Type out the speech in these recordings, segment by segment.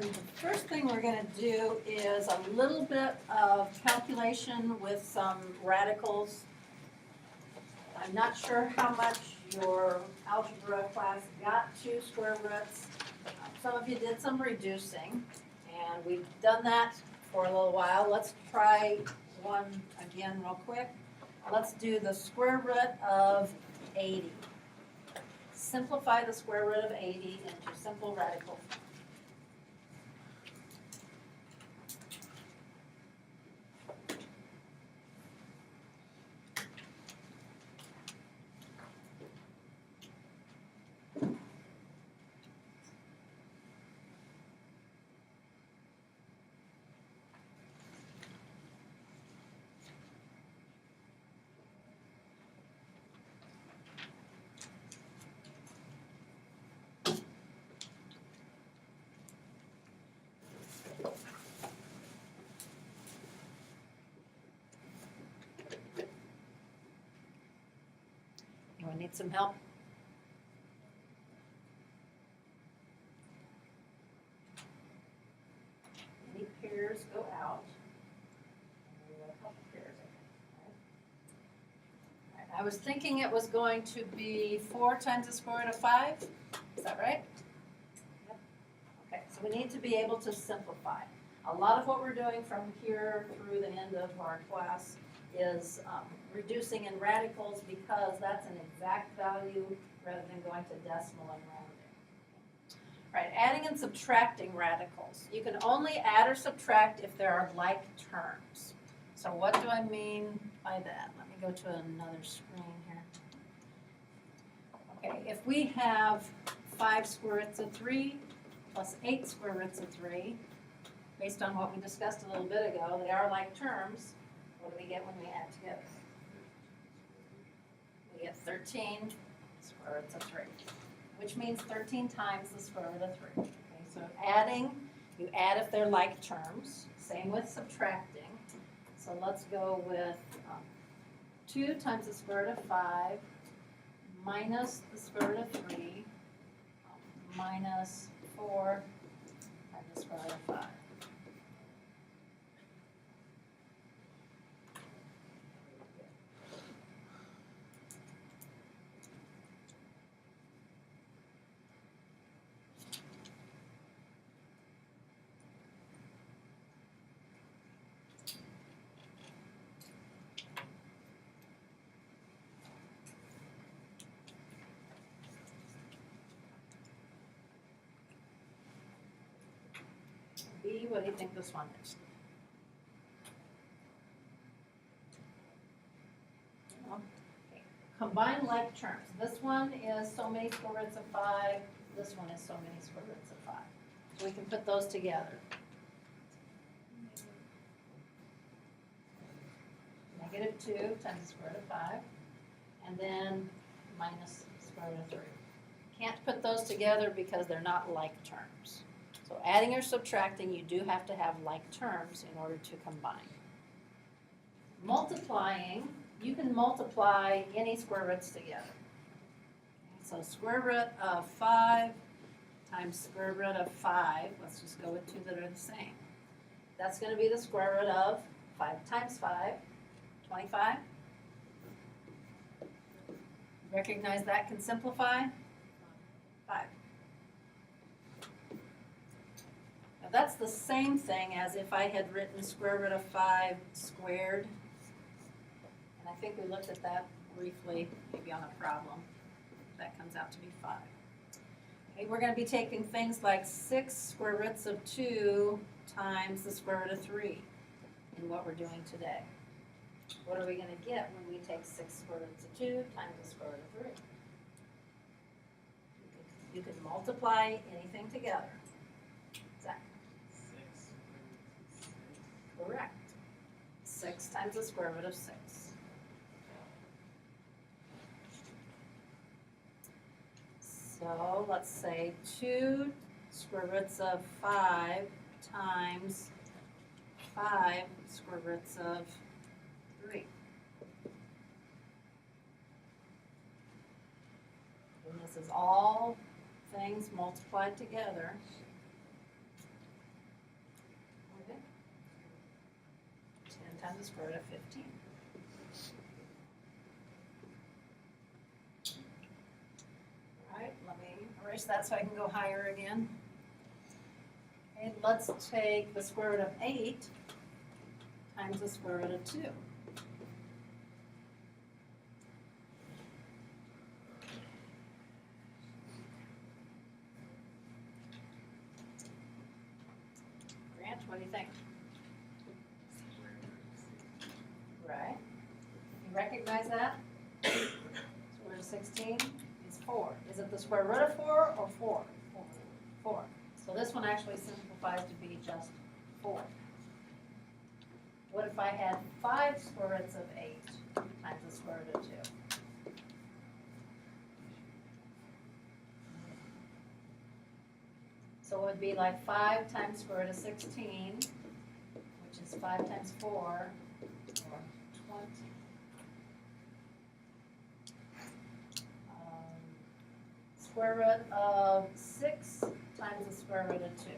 And the first thing we're gonna do is a little bit of calculation with some radicals. I'm not sure how much your algebra class got to square roots. Some of you did some reducing, and we've done that for a little while. Let's try one again real quick. Let's do the square root of 80. Simplify the square root of 80 into simple radicals. Anyone need some help? Any pairs go out? A couple pairs, I think. I was thinking it was going to be 4 times the square root of 5. Is that right? Yep. Okay, so we need to be able to simplify. A lot of what we're doing from here through the end of our class is reducing in radicals because that's an exact value rather than going to decimal and rounding. All right, adding and subtracting radicals. You can only add or subtract if there are like terms. So what do I mean by that? Let me go to another screen here. Okay, if we have 5 square roots of 3 plus 8 square roots of 3, based on what we discussed a little bit ago, they are like terms. What do we get when we add together? We get 13 square roots of 3, which means 13 times the square root of 3. Okay, so adding, you add if they're like terms. Same with subtracting. So let's go with 2 times the square root of 5 minus the square root of 3 minus 4 times the square root of 5. B, what do you think this one is? Okay. Combine like terms. This one is so many square roots of 5. This one is so many square roots of 5. So we can put those together. -2 times the square root of 5. And then minus the square root of 3. Can't put those together because they're not like terms. So adding or subtracting, you do have to have like terms in order to combine. Multiplying, you can multiply any square roots together. So square root of 5 times square root of 5, let's just go with 2 that are the same. That's going to be the square root of 5 times 5, 25. Recognize that can simplify? 5. Now that's the same thing as if I had written square root of 5 squared. And I think we looked at that briefly, maybe on a problem. That comes out to be 5. Okay, we're going to be taking things like 6 square roots of 2 times the square root of 3 in what we're doing today. What are we going to get when we take 6 square roots of 2 times the square root of 3? You can multiply anything together. Zach? 6. Correct. 6 times the square root of 6. So let's say 2 square roots of 5 times 5 square roots of 3. And this is all things multiplied together. times the square root of 15. All right, let me erase that so I can go higher again. Okay, let's take the square root of 8 times the square root of 2. Grant, what do you think? Right. You recognize that? Square root of 16 is 4. Is it the square root of 4 or 4? 4. So this one actually simplifies to be just 4. What if I had 5 square roots of 8 times the square root of 2? So it would be like 5 times square root of 16, which is 5 times 4, or 20. Square root of 6 times the square root of 2.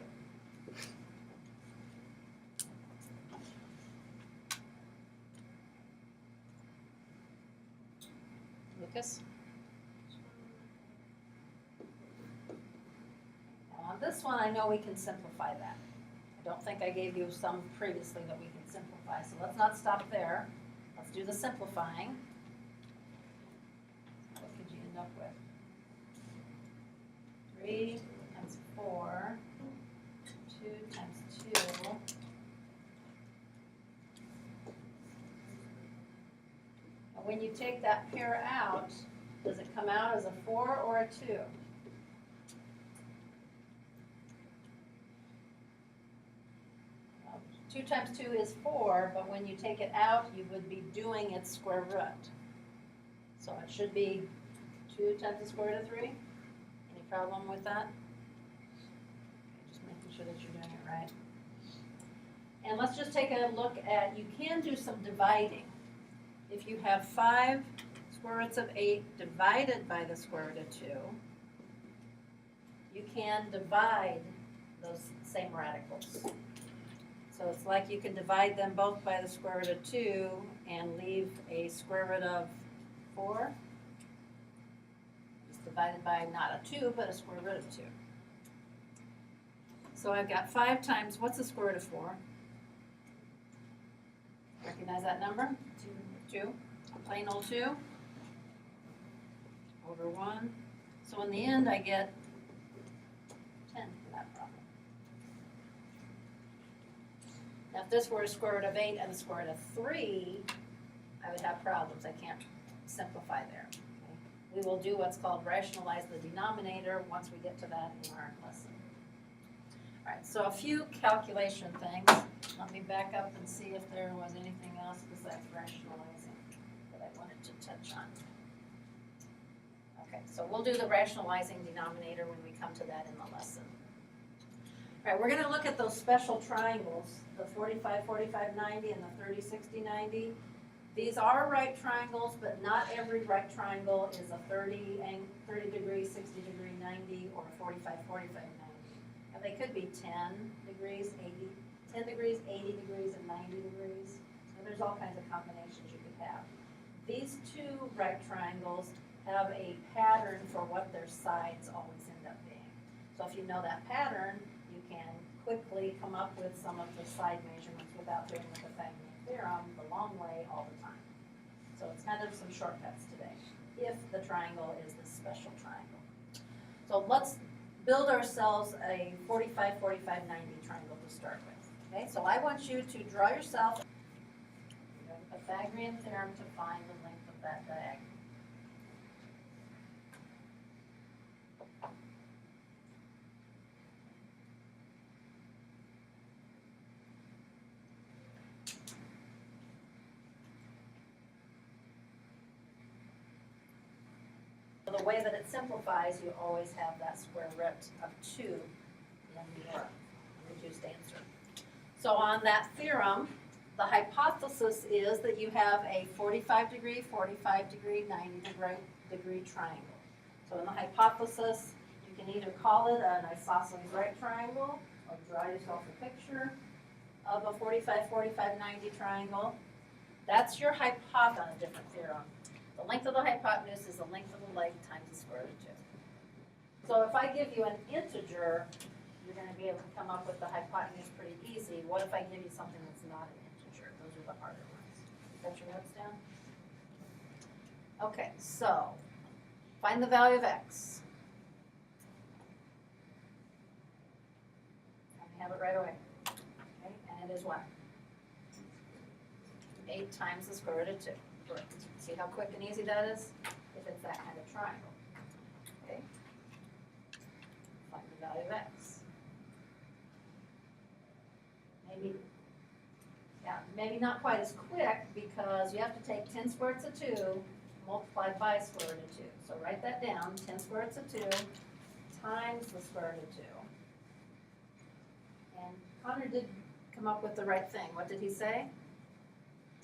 Lucas? Now on this one, I know we can simplify that. I don't think I gave you some previously that we can simplify, so let's not stop there. Let's do the simplifying. What could you end up with? 3 times 4, 2 times 2. And when you take that pair out, does it come out as a 4 or a 2? 2 times 2 is 4, but when you take it out, you would be doing its square root. So it should be 2 times the square root of 3. Any problem with that? Just making sure that you're doing it right. And let's just take a look at, you can do some dividing. If you have 5 square roots of 8 divided by the square root of 2, you can divide those same radicals. So it's like you can divide them both by the square root of 2 and leave a square root of 4. It's divided by not a 2, but a square root of 2. So I've got 5 times, what's the square root of 4? Recognize that number? 2. Plain old 2 over 1. So in the end, I get 10 for that problem. Now, if this were a square root of 8 and a square root of 3, I would have problems. I can't simplify there. Okay? We will do what's called rationalize the denominator once we get to that in our lesson. All right, so a few calculation things. Let me back up and see if there was anything else besides rationalizing that I wanted to touch on. Okay, so we'll do the rationalizing denominator when we come to that in the lesson. All right, we're going to look at those special triangles, the 45, 45, 90, and the 30, 60, 90. These are right triangles, but not every right triangle is a 30 degree, 60 degree, 90, or 45, 45, 90. Now they could be 10 degrees, 10 degrees, 80 degrees, and 90 degrees. So there's all kinds of combinations you could have. These two right triangles have a pattern for what their sides always end up being. So if you know that pattern, you can quickly come up with some of the side measurements without doing the Pythagorean theorem the long way all the time. So it's kind of some shortcuts today, if the triangle is this special triangle. So let's build ourselves a 45, 45, 90 triangle to start with. Okay, so I want you to draw yourself the Pythagorean theorem to find the length of that diagonal. The way that it simplifies, you always have that square root of 2 in your reduced answer. So on that theorem, the hypothesis is that you have a 45 degree, 45 degree, 90 degree triangle. So in the hypothesis, you can either call it an isosceles right triangle or draw yourself a picture of a 45, 45, 90 triangle. That's your hypotenuse on a different theorem. The length of the hypotenuse is the length of the leg times the square root of 2. So if I give you an integer, you're going to be able to come up with the hypotenuse pretty easy. What if I give you something that's not an integer? Those are the harder ones. Got your notes down? Okay, so find the value of x. I have it right away. Okay, and it is what? 8 times the square root of 2. Correct. See how quick and easy that is? If it's that kind of triangle. Okay. Find the value of x. Maybe not quite as quick because you have to take 10 square roots of 2 multiplied by square root of 2. So write that down, 10 square roots of 2 times the square root of 2. And Connor did come up with the right thing. What did he say?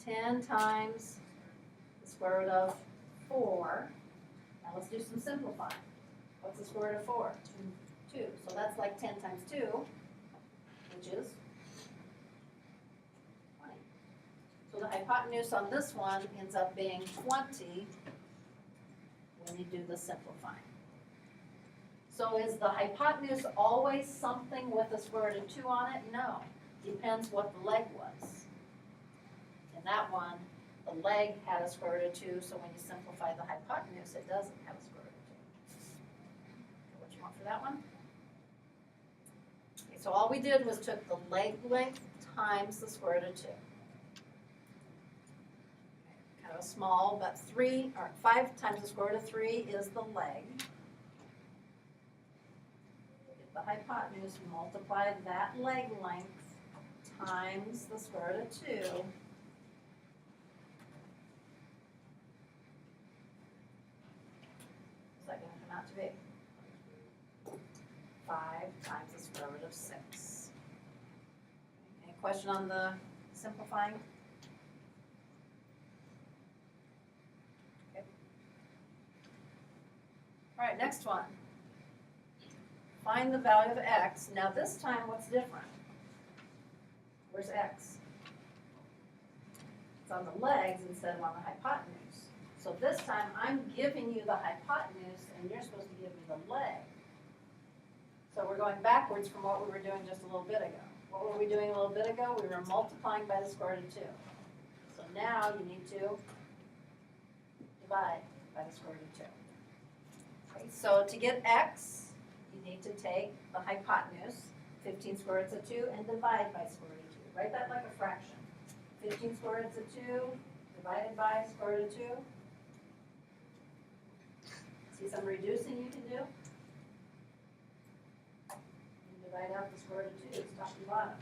10 times the square root of 4. Now let's do some simplifying. What's the square root of 4? 2. So that's like 10 times 2, which is 20. So the hypotenuse on this one ends up being 20 when you do the simplifying. So is the hypotenuse always something with a square root of 2 on it? No. Depends what the leg was. In that one, the leg had a square root of 2, so when you simplify the hypotenuse, it doesn't have a square root of 2. What you want for that one? Okay, so all we did was took the leg length times the square root of 2. Kind of a small, but 5 times the square root of 3 is the leg. Get the hypotenuse, multiply that leg length times the square root of 2. Not to be 5 times the square root of 6. Any question on the simplifying? Okay. All right, next one. Find the value of x. Now this time, what's different? Where's x? It's on the legs instead of on the hypotenuse. So this time, I'm giving you the hypotenuse, and you're supposed to give me the leg. So we're going backwards from what we were doing just a little bit ago. What were we doing a little bit ago? We were multiplying by the square root of 2. So now you need to divide by the square root of 2. Okay, so to get x, you need to take the hypotenuse, 15 square roots of 2, and divide by square root of 2. Write that like a fraction. 15 square roots of 2 divided by square root of 2. See some reducing you can do? You divide out the square root of 2, top and bottom.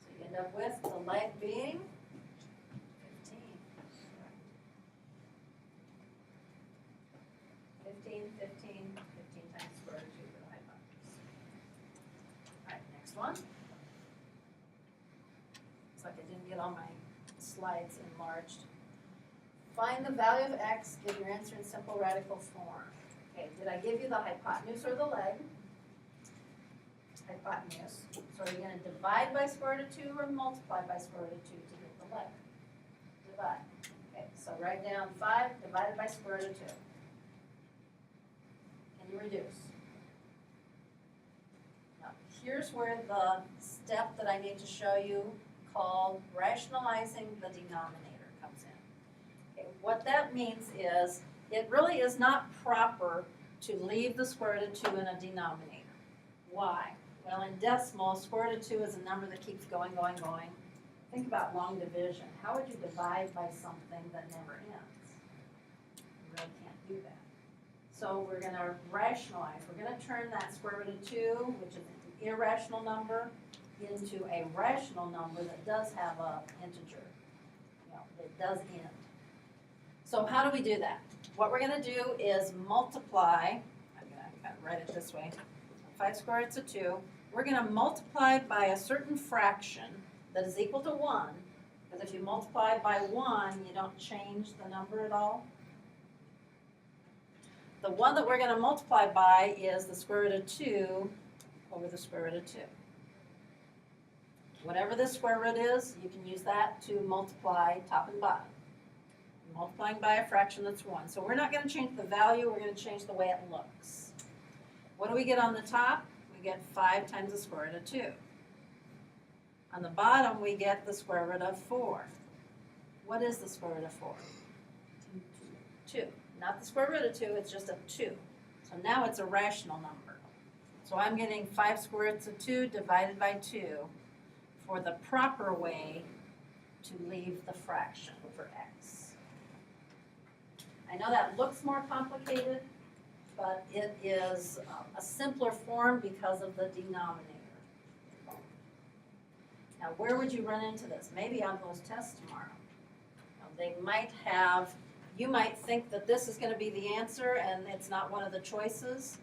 So you end up with the leg being 15. 15 times the square root of 2 for the hypotenuse. All right, next one. Looks like I didn't get all my slides enlarged. Find the value of x, give your answer in simple radical form. Okay, did I give you the hypotenuse or the leg? Hypotenuse. So are you going to divide by square root of 2 or multiply by square root of 2 to get the leg? Divide. Okay, so write down 5 divided by square root of 2. Can you reduce? Now, here's where the step that I need to show you called rationalizing the denominator comes in. Okay, what that means is it really is not proper to leave the square root of 2 in a denominator. Why? Well, in decimal, square root of 2 is a number that keeps going. Think about long division. How would you divide by something that never ends? You really can't do that. So we're going to rationalize. We're going to turn that square root of 2, which is an irrational number, into a rational number that does have an integer. It does end. So how do we do that? What we're going to do is multiply. I'm going to kind of write it this way. 5 square roots of 2. We're going to multiply by a certain fraction that is equal to 1. Because if you multiply by 1, you don't change the number at all. The one that we're going to multiply by is the square root of 2 over the square root of 2. Whatever the square root is, you can use that to multiply top and bottom. Multiplying by a fraction that's 1. So we're not going to change the value, we're going to change the way it looks. What do we get on the top? We get 5 times the square root of 2. On the bottom, we get the square root of 4. What is the square root of 4? 2. Not the square root of 2, it's just a 2. So now it's a rational number. So I'm getting 5 square roots of 2 divided by 2 for the proper way to leave the fraction for x. I know that looks more complicated, but it is a simpler form because of the denominator. Now, where would you run into this? Maybe on those tests tomorrow. They might have, you might think that this is going to be the answer and it's not one of the choices.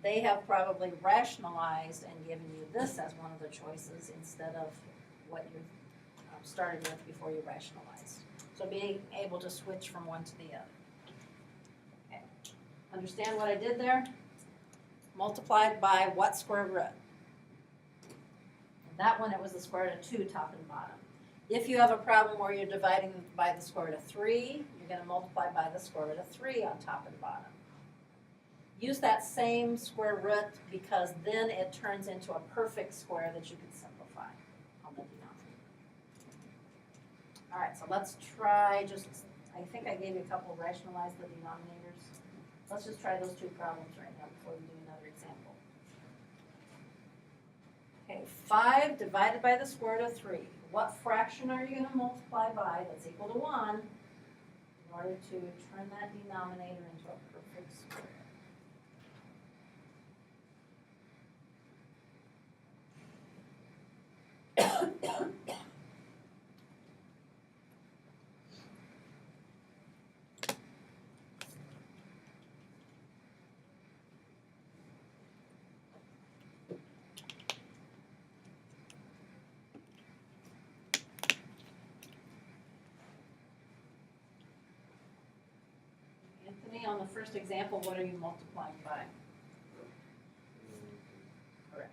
They have probably rationalized and given you this as one of the choices instead of what you started with before you rationalized. So being able to switch from one to the other. Okay. Understand what I did there? Multiplied by what square root? In that one, it was the square root of 2 top and bottom. If you have a problem where you're dividing by the square root of 3, you're going to multiply by the square root of 3 on top and bottom. Use that same square root because then it turns into a perfect square that you can simplify on the denominator. All right, so let's try just, I think I gave you a couple rationalize the denominators. Let's just try those 2 problems right now before we do another example. Okay, 5 divided by the square root of 3. What fraction are you going to multiply by that's equal to 1 in order to turn that denominator into a perfect square? Anthony, on the first example, what are you multiplying by? Correct.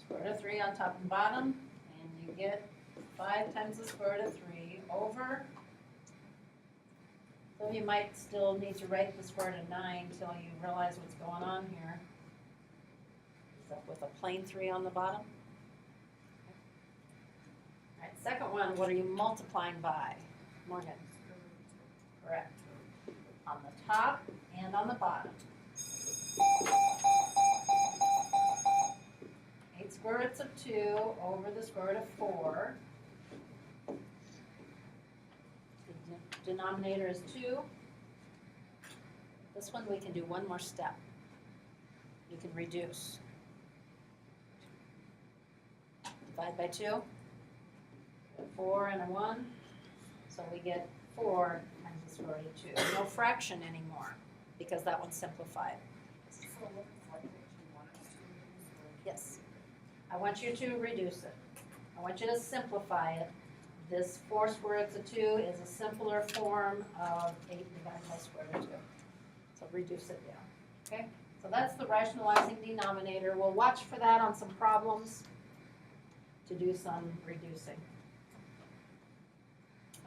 Square root of 3 on top and bottom, and you get 5 times the square root of 3 over. Some of you might still need to write the square root of 9 until you realize what's going on here. Is that with a plain 3 on the bottom? All right, second one, what are you multiplying by? Morgan. Correct. On the top and on the bottom. 8 square roots of 2 over the square root of 4. The denominator is 2. This one we can do one more step. You can reduce. Divide by 2. 4 and a 1. So we get 4 times the square root of 2. No fraction anymore because that one's simplified. Yes. I want you to reduce it. I want you to simplify it. This 4 square roots of 2 is a simpler form of 8 divided by square root of 2. So reduce it down. Okay? So that's the rationalizing denominator. We'll watch for that on some problems to do some reducing.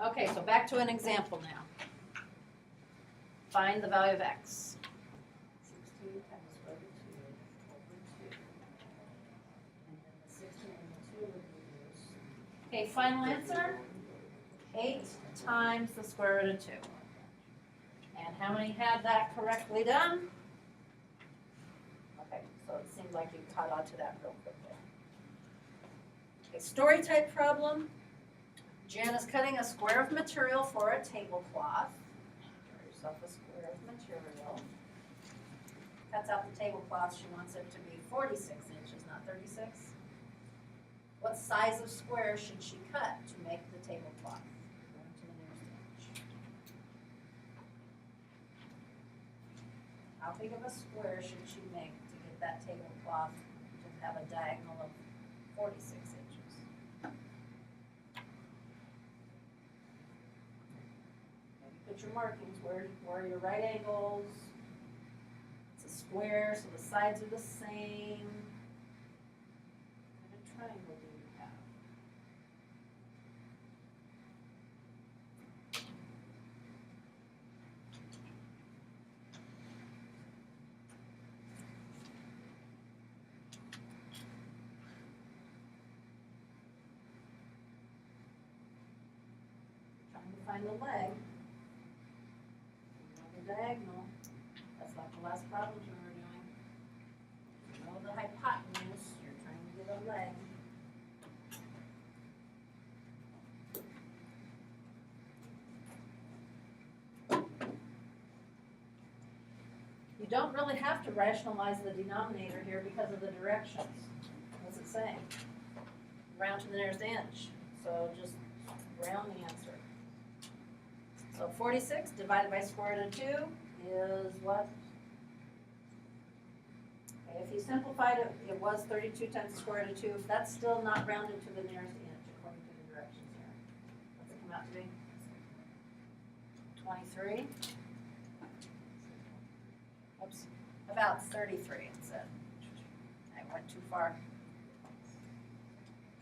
Okay, so back to an example now. Find the value of x. 16 times the square root of 2 over 2. And then the 16 and the 2 would reduce. Okay, final answer, 8 times the square root of 2. And how many had that correctly done? Okay, so it seems like you caught on to that real quickly. Okay, story type problem. Jan is cutting a square of material for a tablecloth. Draw yourself a square of material. Cuts out the tablecloth. She wants it to be 46 inches, not 36. What size of square should she cut to make the tablecloth? Going to the nearest inch. How big of a square should she make to get that tablecloth to have a diagonal of 46 inches? Put your markings, where are your right angles? It's a square, so the sides are the same. What kind of triangle do you have? find the leg. You know the diagonal. That's like the last problems we were doing. You know the hypotenuse. You're trying to get a leg. You don't really have to rationalize the denominator here because of the directions. What's it saying? Round to the nearest inch. So just round the answer. So 46 divided by square root of 2 is what? Okay, if you simplified it, it was 32 times the square root of 2. That's still not rounded to the nearest inch according to the directions here. What's it come out to be? 23. Oops, about 33 it said. I went too far.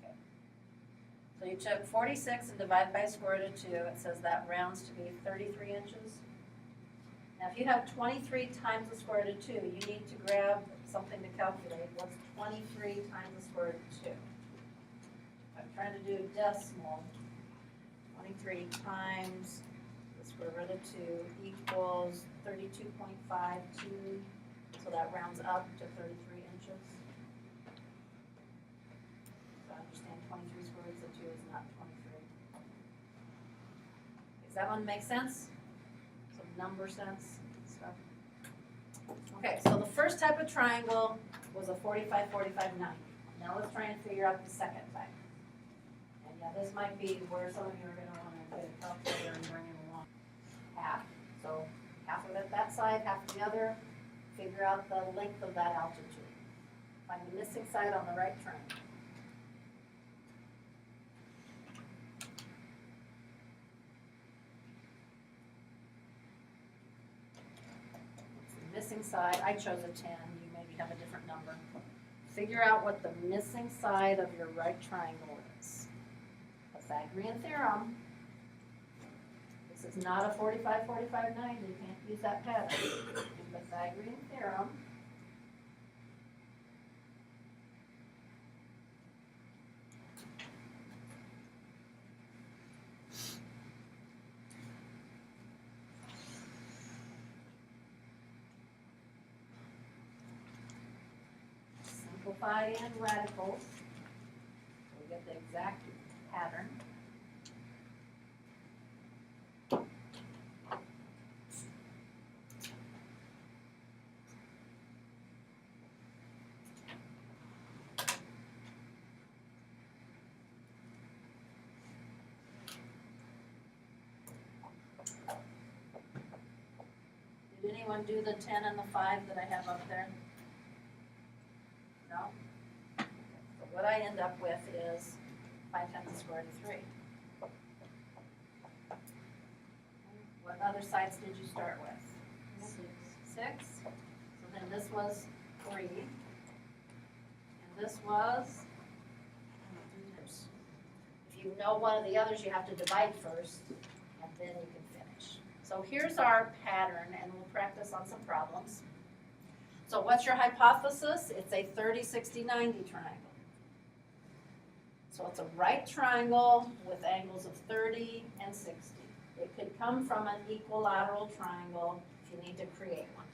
Okay. So you took 46 and divided by square root of 2. It says that rounds to be 33 inches. Now if you have 23 times the square root of 2, you need to grab something to calculate. What's 23 times the square root of 2? I'm trying to do decimal. 23 times the square root of 2 equals 32.52. So that rounds up to 33 inches. So I understand 23 square roots of 2 is not 23. Does that one make sense? Some number sense stuff. Okay, so the first type of triangle was a 45, 45, 90. Now let's try and figure out the second type. And yeah, this might be where some of you are going to want to get a calculator and bring it along. Half. So half of it that side, half the other. Figure out the length of that altitude. Find the missing side on the right triangle. Missing side, I chose a 10, you maybe have a different number. Figure out what the missing side of your right triangle is. Pythagorean theorem. This is not a 45, 45, 90, you can't use that pattern. Pythagorean theorem. Simplify and radicals, so we get the exact pattern. Did anyone do the 10 and the 5 that I have up there? No? So what I end up with is 5 times the square root of 3. What other sides did you start with? 6. So then this was 3. And this was, if you know one of the others, you have to divide first, and then you can finish. So here's our pattern, and we'll practice on some problems. So what's your hypothesis? It's a 30, 60, 90 triangle. So it's a right triangle with angles of 30 and 60. It could come from an equilateral triangle if you need to create one.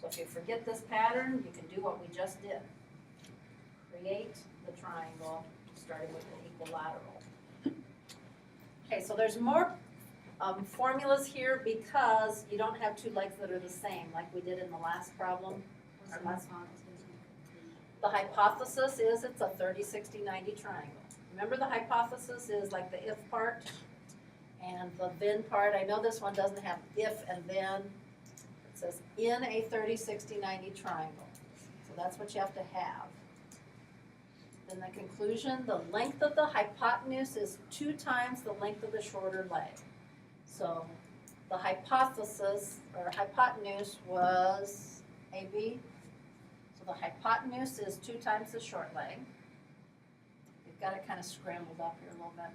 So if you forget this pattern, you can do what we just did. Create the triangle starting with an equilateral. Okay, so there's more formulas here because you don't have two legs that are the same like we did in the last problem. The hypothesis is it's a 30, 60, 90 triangle. Remember the hypothesis is like the if part and the then part. I know this one doesn't have if and then. It says in a 30, 60, 90 triangle. So that's what you have to have. Then the conclusion, the length of the hypotenuse is 2 times the length of the shorter leg. So the hypothesis or hypotenuse was AB. So the hypotenuse is 2 times the short leg. We've got it kind of scrambled up here a little bit.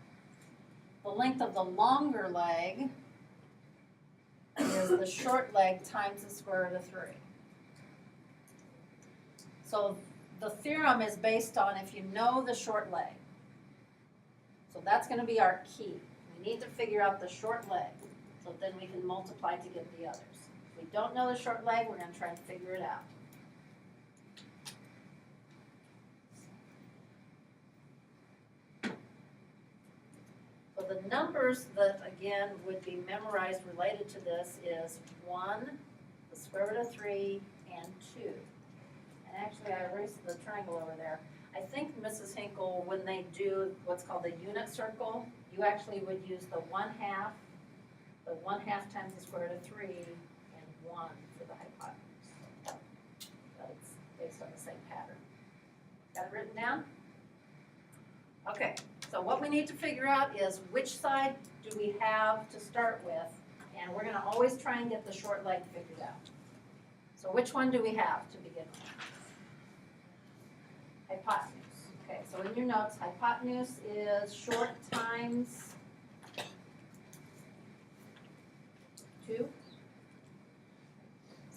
The length of the longer leg is the short leg times the square root of 3. So the theorem is based on if you know the short leg. So that's going to be our key. We We need to figure out the short leg, so then we can multiply to get the others. If we don't know the short leg, we're gonna try and figure it out. So the numbers that, again, would be memorized related to this is 1, the square root of 3, and 2. And actually, I erased the triangle over there. I think Mrs. Hinkle, when they do what's called the unit circle, you actually would use the 1/2 times the square root of 3, and 1 for the hypotenuse. But it's based on the same pattern. Got it written down? Okay, so what we need to figure out is which side do we have to start with, and we're gonna always try and get the short leg figured out. So which one do we have to begin with? Hypotenuse. Okay, so in your notes, hypotenuse is short times 2.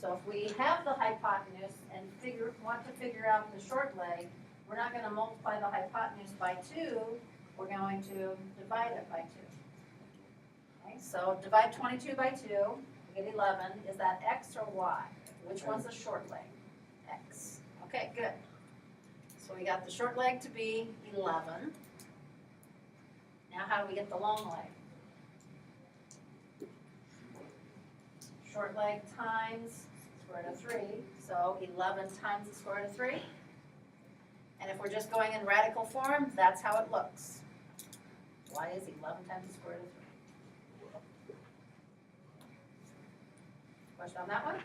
So if we have the hypotenuse and want to figure out the short leg, we're not going to multiply the hypotenuse by 2, we're going to divide it by 2. Okay, so divide 22 by 2, we get 11. Is that x or y? Which one's the short leg? X. Okay, good. So we got the short leg to be 11. Now how do we get the long leg? Short leg times square root of 3, so 11 times the square root of 3. And if we're just going in radical form, that's how it looks. Y is 11 times the square root of 3. Question on that one?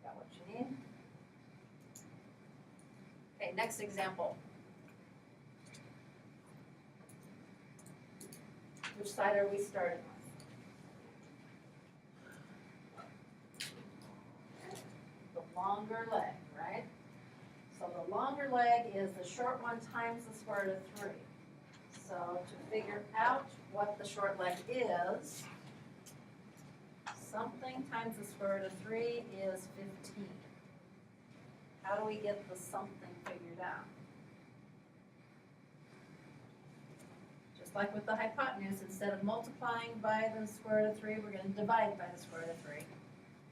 Got what you need? Okay, next example. Which side are we starting with? The longer leg, right? So the longer leg is the short one times the square root of 3. So to figure out what the short leg is, something times the square root of 3 is 15. How do we get the something figured out? Just like with the hypotenuse, instead of multiplying by the square root of 3, we're going to divide by the square root of 3.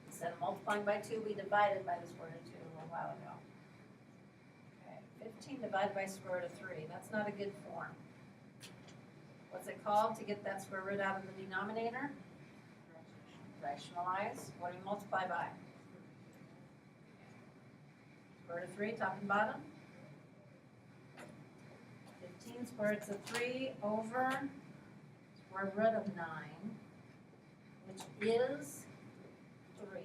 Instead of multiplying by 2, we divided by the square root of 2 a little while ago. Okay, 15 divided by square root of 3. That's not a good form. What's it called to get that square root out of the denominator? Rationalize. What do we multiply by? Square root of 3, top and bottom. 15 square root of 3 over square root of 9, which is 3.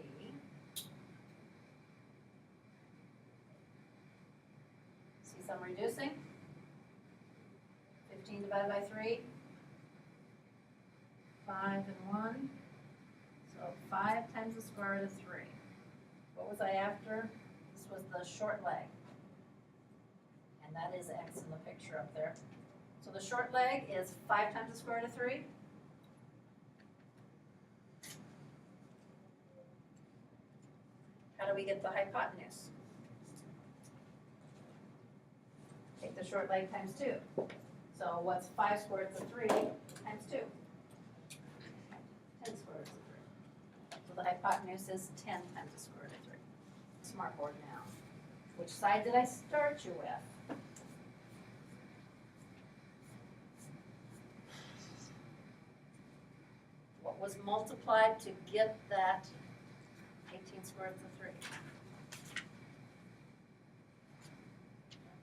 See some reducing? 15 divided by 3, 5 and 1. So 5 times the square root of 3. What was I after? This was the short leg. And that is x in the picture up there. So the short leg is 5 times the square root of 3. How do we get the hypotenuse? Take the short leg times 2. So what's 5 square roots of 3 times 2? 10 square roots of 3. So the hypotenuse is 10 times the square root of 3. Smartboard now. Which side did I start you with? What was multiplied to get that 18 square roots of 3?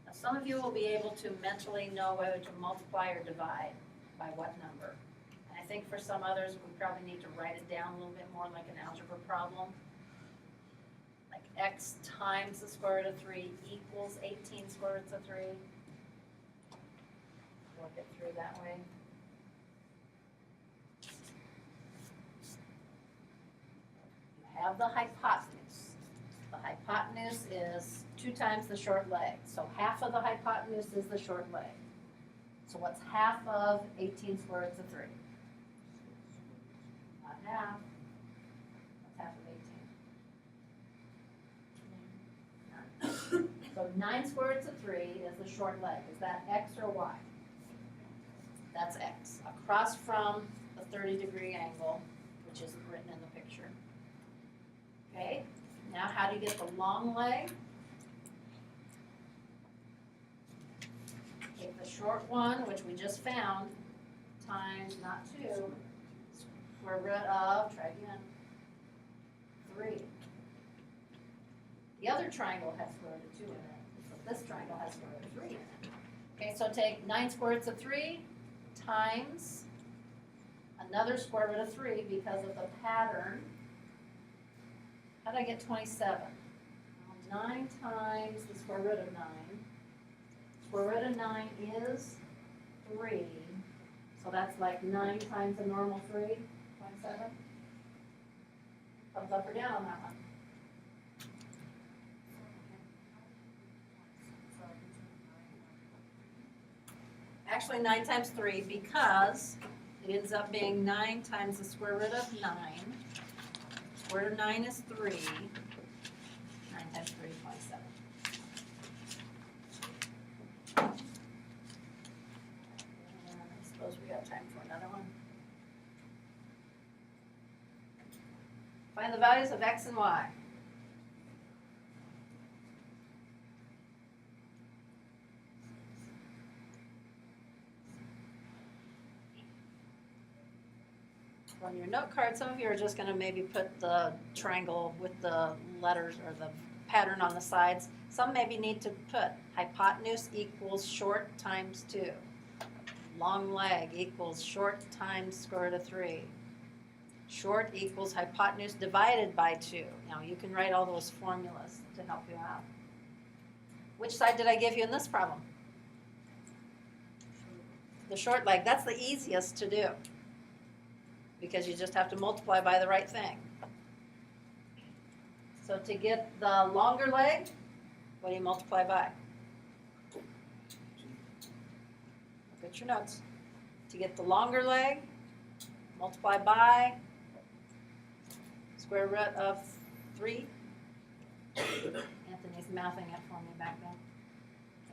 Now some of you will be able to mentally know whether to multiply or divide by what number. And I think for some others, we probably need to write it down a little bit more like an algebra problem. Like x times the square root of 3 equals 18 square roots of 3. Work it through that way. Have the hypotenuse. The hypotenuse is 2 times the short leg. So half of the hypotenuse is the short leg. So what's half of 18 square roots of 3? Not half. What's half of 18? 9. So So 9 square roots of 3 is the short leg. Is that x or y? That's x. Across from the 30-degree angle, which isn't written in the picture. Okay, now how do you get the long leg? Take the short one, which we just found, times, not 2, square root of, try again, 3. The other triangle has square root of 2 in it, but this triangle has square root of 3 in it. Okay, so take 9 square roots of 3 times another square root of 3 because of the pattern. How did I get 27? Well, 9 times the square root of 9. Square root of 9 is 3. So that's like 9 times the normal 3, 27. Thumbs up or down on that one? Actually 9 times 3 because it ends up being 9 times the square root of 9. Square root of 9 is 3. 9 times 3 is 27. I suppose we got time for another one. Find the values of x and y. On your note card, some of you are just going to maybe put the triangle with the letters or the pattern on the sides. Some maybe need to put hypotenuse equals short times 2. Long leg equals short times square root of 3. Short equals hypotenuse divided by 2. Now you can write all those formulas to help you out. Which side did I give you in this problem? The short leg. That's the easiest to do, because you just have to multiply by the right thing. So to get the longer leg, what do you multiply by? Look at your notes. To get the longer leg, multiply by square root of 3. Anthony's mouthing it for me back then.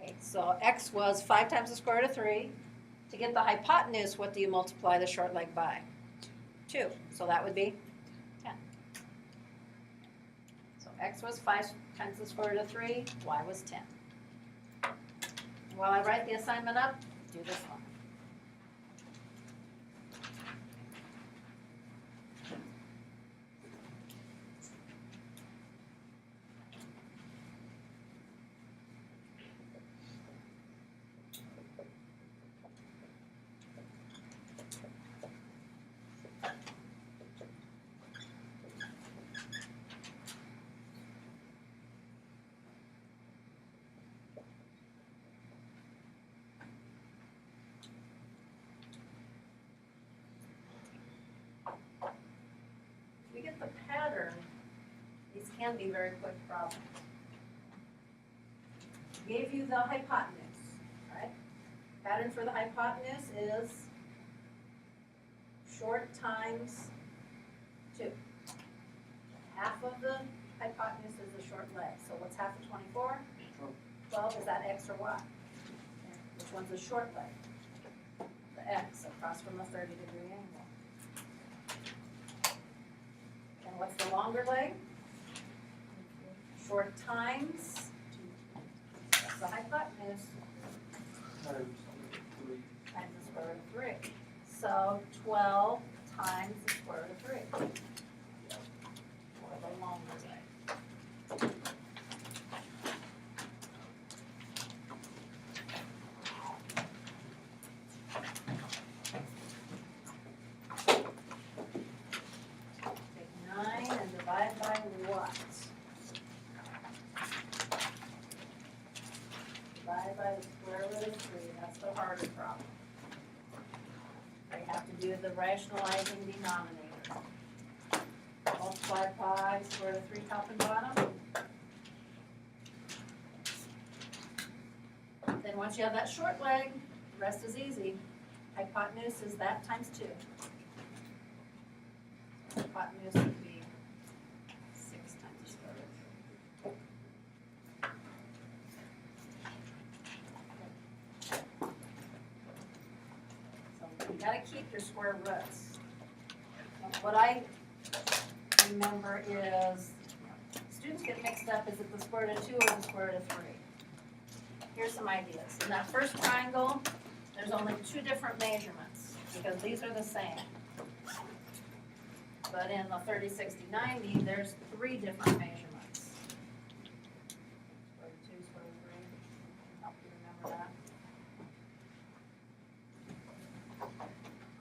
Okay, so x was 5 times the square root of 3. To get the hypotenuse, what do you multiply the short leg by? 2. So that would be 10. So x was 5 times the square root of 3, y was 10. While I write the assignment up, do this one. We get the pattern. These can be very quick problems. Gave you the hypotenuse, right? Pattern for the hypotenuse is short times 2. Half of the hypotenuse is the short leg. So what's half of 24? 12. Is that x or y? Which one's the short leg? The x across from the 30-degree angle. And what's the longer leg? Short times, that's the hypotenuse, times the square root of 3. So 12 times the square root of 3, or the longer leg. Take 9 and divide by what? Divide by the square root of 3, that's the harder problem. We have to do the rationalizing denominator. Multiply by square root of 3 top and bottom. Then once you have that short leg, the rest is easy. Hypotenuse is that times 2. Hypotenuse would be 6 times the square root of 3. keep your square roots. What I remember is, students get mixed up, is it the square root of 2 or the square root of 3? Here's some ideas. In that first triangle, there's only 2 different measurements, because these are the same. But in the 30, 60, 90, there's 3 different measurements. Square root of 2, square root of 3, help you remember that.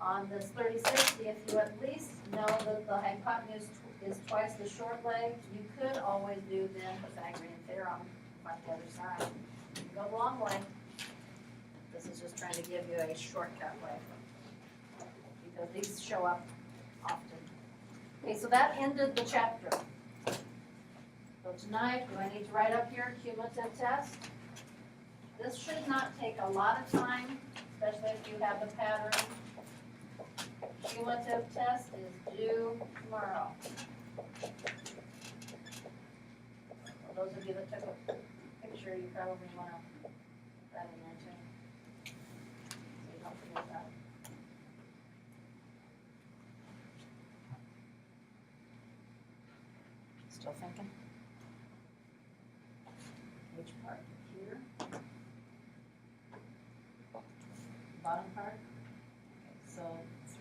On this 30, 60, if you at least know that the hypotenuse is twice the short leg, you could always do then Pythagorean theorem on the other side. You can go the long way. This is just trying to give you a shortcut way, because these show up often. Okay, so that ended the chapter. So tonight, do I need to write up here cumulative test? This should not take a lot of time, especially if you have the pattern. Cumulative test is due tomorrow. For those of you that took a picture, you probably want to put that in there too. So you don't forget that. Still thinking? Which part? Here? Bottom part? Okay, so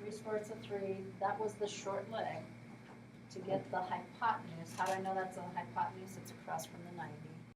3 square roots of 3, that was the short leg. To get the hypotenuse, how do I know that's a hypotenuse? It's across from the 90.